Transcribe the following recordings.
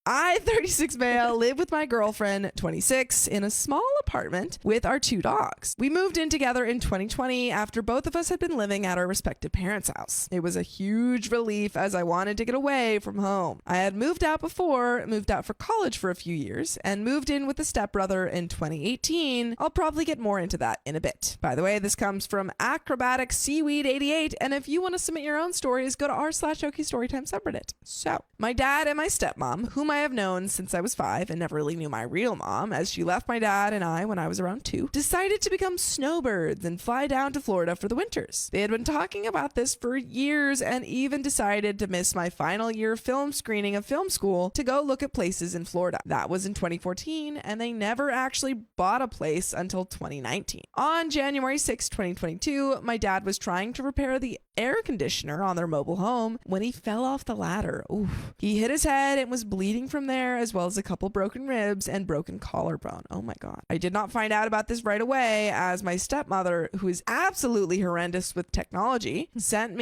I, 36 male, live with my girlfriend, 26, in a small apartment with our 2 dogs. We moved in together in 2020 after both of us had been living at our respective parents' house. It was a huge relief as I wanted to get away from home. I had moved out before, moved out for college for a few years, and moved in with a stepbrother in 2018. I'll probably get more into that in a bit. By the way, this comes from Acrobatic Seaweed 88, and if you want to submit your own stories, go to r/Okie Storytime subreddit. So, my dad and my stepmom, whom I have known since I was 5 and never really knew my real mom, as she left my dad and I when I was around 2, decided to become snowbirds and fly down to Florida for the winters. They had been talking about this for years and even decided to miss my final year film screening of film school to go look at places in Florida. That was in 2014, and they never actually bought a place until 2019. On January 6, 2022, my dad was trying to repair the air conditioner on their mobile home when he fell off the ladder. Oof. He hit his head and was bleeding from there, as well as a couple broken ribs and broken collarbone. Oh my God. I did not find out about this right away, as my stepmother, who is absolutely horrendous with technology, said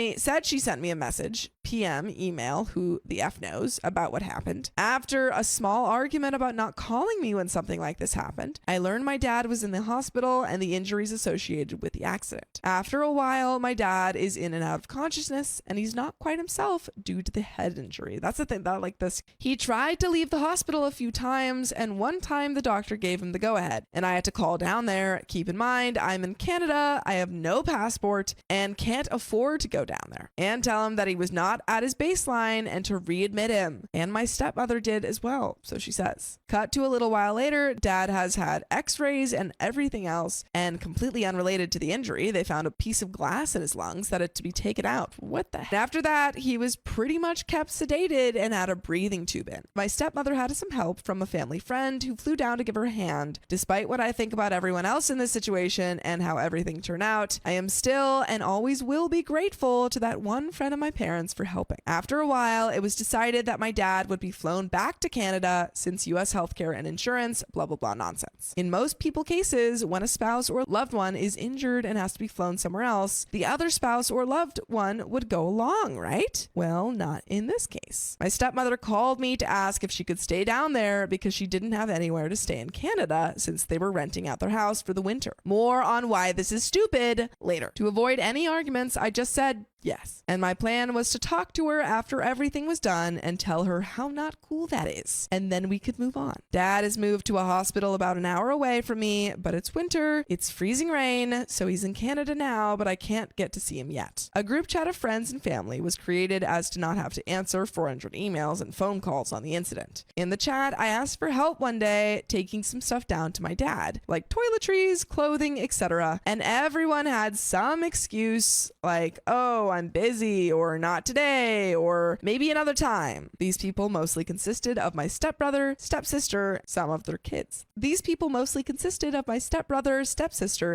she sent me a message, PM, email, who the F knows, about what happened. After a small argument about not calling me when something like this happened, I learned my dad was in the hospital and the injuries associated with the accident. After a while, my dad is in and out of consciousness, and he's not quite himself due to the head injury. That's the thing that like this. He tried to leave the hospital a few times, and one time the doctor gave him the go-ahead, and I had to call down there. Keep in mind, I'm in Canada, I have no passport, and can't afford to go down there, and tell him that he was not at his baseline and to readmit him. And my stepmother did as well, so she says. Cut to a little while later, dad has had x-rays and everything else, and completely unrelated to the injury, they found a piece of glass in his lungs that had to be taken out. What the heck? After that, he was pretty much kept sedated and had a breathing tube in. My stepmother had some help from a family friend who flew down to give her a hand. Despite what I think about everyone else in this situation and how everything turned out, I am still and always will be grateful to that one friend of my parents for helping. After a while, it was decided that my dad would be flown back to Canada since US healthcare and insurance, blah, blah, blah nonsense. In most people cases, when a spouse or loved one is injured and has to be flown somewhere else, the other spouse or loved one would go along, right? Well, not in this case. My stepmother called me to ask if she could stay down there because she didn't have anywhere to stay in Canada since they were renting out their house for the winter. More on why this is stupid later. To avoid any arguments, I just said yes. And my plan was to talk to her after everything was done and tell her how not cool that is. And then we could move on. Dad has moved to a hospital about an hour away from me, but it's winter, it's freezing rain, so he's in Canada now, but I can't get to see him yet. A group chat of friends and family was created as to not have to answer 400 emails and phone calls on the incident. In the chat, I asked for help one day taking some stuff down to my dad, like toiletries, clothing, etc. And everyone had some excuse like, oh, I'm busy, or not today, or maybe another time. These people mostly consisted of my stepbrother, stepsister, some of their kids.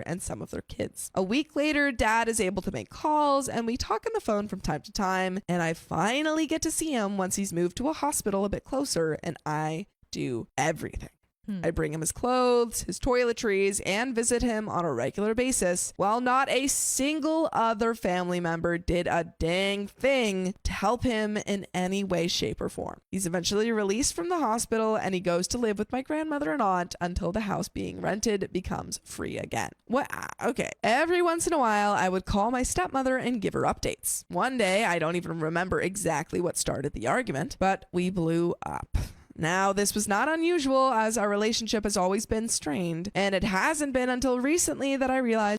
And some of their kids. A week later, dad is able to make calls and we talk on the phone from time to time, and I finally get to see him once he's moved to a hospital a bit closer, and I do everything. I bring him his clothes, his toiletries, and visit him on a regular basis, while not a single other family member did a dang thing to help him in any way, shape, or form. He's eventually released from the hospital, and he goes to live with my grandmother and aunt until the house being rented becomes free again. What? Okay. Every once in a while, I would call my stepmother and give her updates. One day, I don't even remember exactly what started the argument, but we blew up. Now, this was not unusual, as our relationship has always been strained, and it hasn't been until recently that I realized